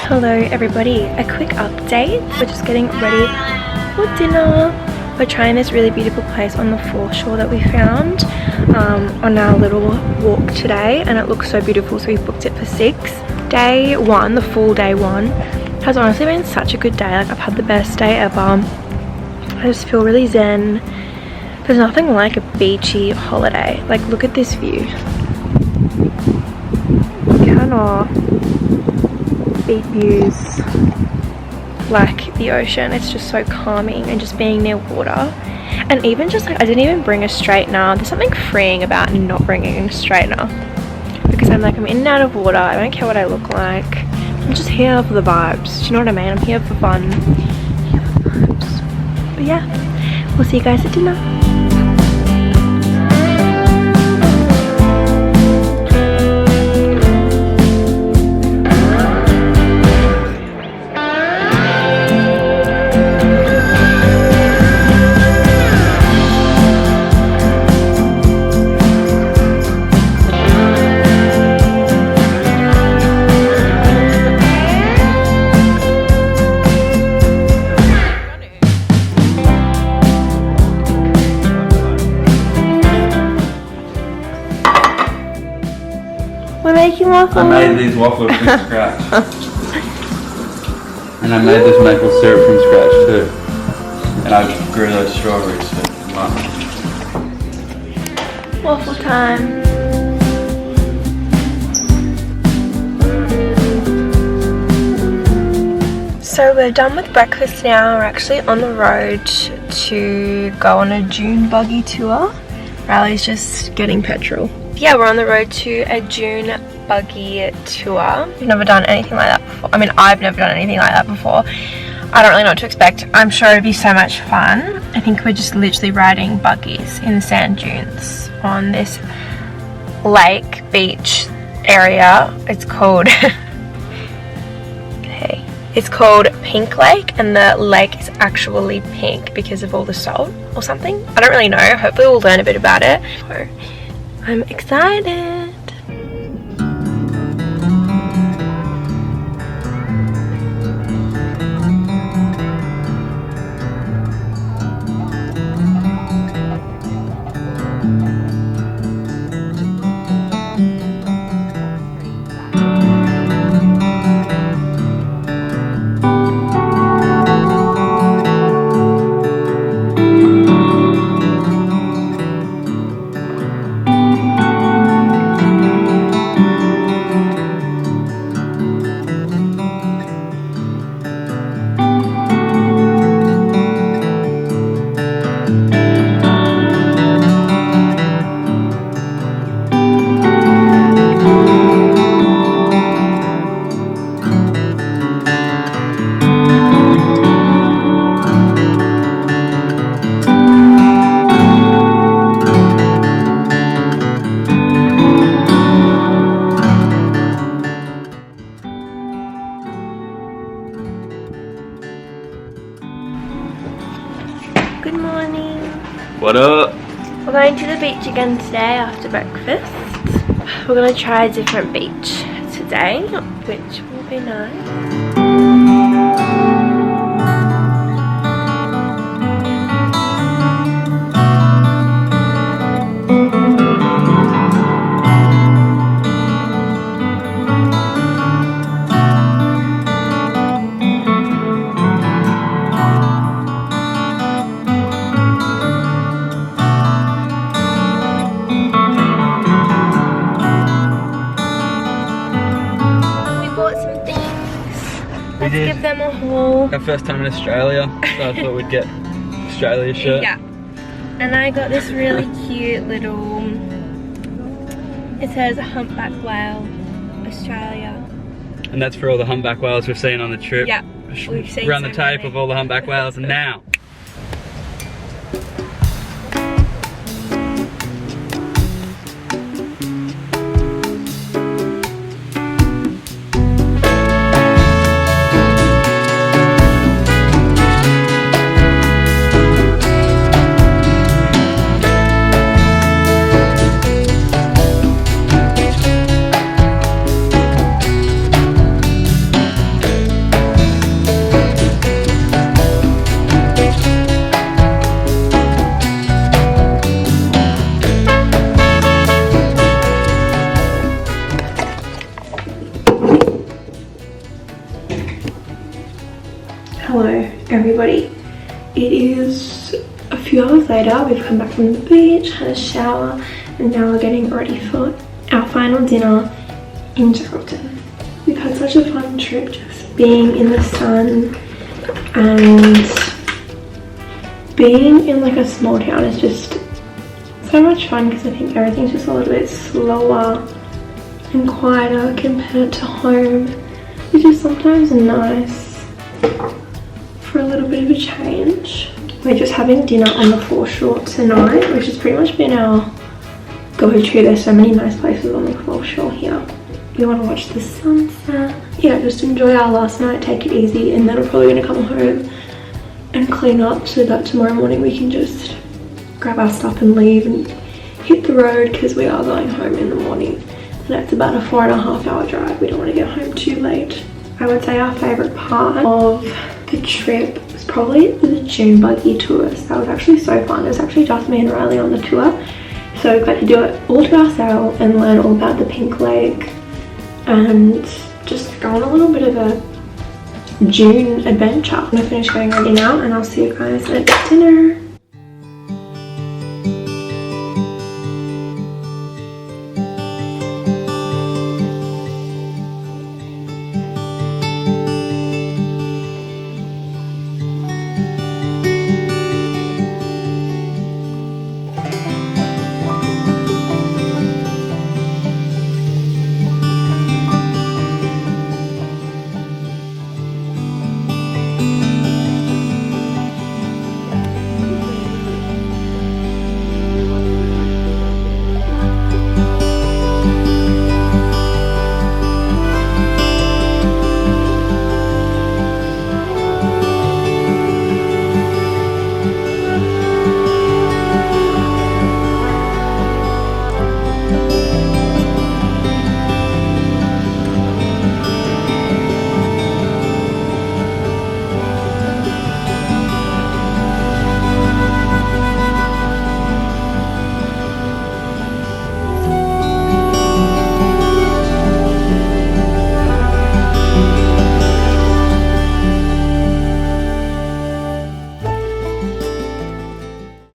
Hello everybody, a quick update. We're just getting ready for dinner. We're trying this really beautiful place on the foreshore that we found on our little walk today, and it looks so beautiful, so we booked it for 6. Day 1, the full day 1, has honestly been such a good day. Like, I've had the best day ever. I just feel really zen. There's nothing like a beachy holiday. Like, look at this view. You cannot beat views like the ocean. It's just so calming, and just being near water. And even just like, I didn't even bring a straightener. There's something freeing about not bringing a straightener, because I'm like, I'm in and out of water. I don't care what I look like. I'm just here for the vibes. Do you know what I mean? I'm here for fun. Here for the vibes. But yeah, we'll see you guys at dinner. We're making waffles. I made these waffles from scratch. And I made this maple syrup from scratch too. And I grew those strawberries for months. Waffle time. So we're done with breakfast now. We're actually on the road to go on a dune buggy tour. Riley's just getting petrol. Yeah, we're on the road to a dune buggy tour. We've never done anything like that before. I mean, I've never done anything like that before. I don't really know what to expect. I'm sure it'd be so much fun. I think we're just literally riding buggies in the sand dunes on this lake beach area. It's called okay, it's called Pink Lake, and the lake is actually pink because of all the salt or something. I don't really know. Hopefully we'll learn a bit about it. So I'm excited. Good morning. What up? We're going to the beach again today after breakfast. We're going to try a different beach today, which will be nice. Let's give them a haul. Our first time in Australia, so I thought we'd get Australia shirt. Yeah. And I got this really cute little, it says humpback whale, Australia. And that's for all the humpback whales we've seen on the trip. Yeah, we've seen Run the so tape many. of all the humpback whales now. Hello everybody, it is a few hours later. We've come back from the beach, had a shower, and now we're getting ready for our final dinner in Geraldton. We've had such a fun trip, just being in the sun, and being in like a small town is just so much fun because I think everything's just a little bit slower and quieter compared to home, which is sometimes nice for a little bit of a change. We're just having dinner on the foreshore tonight, which has pretty much been our go-to. There's so many nice places on the foreshore here. We want to watch the sunset. Yeah, just enjoy our last night, take it easy, and then we're probably going to come home and clean up so that tomorrow morning we can just grab our stuff and leave and hit the road, because we are going home in the morning. And it's about a 4.5 hour drive. We don't want to get home too late. I would say our favourite part of the trip was probably the dune buggy tours. That was actually so fun. It was actually just me and Riley on the tour, so we got to do it all to ourselves and learn all about the pink lake and just go on a little bit of a dune adventure. I'm gonna finish getting ready now and I'll see you guys at dinner.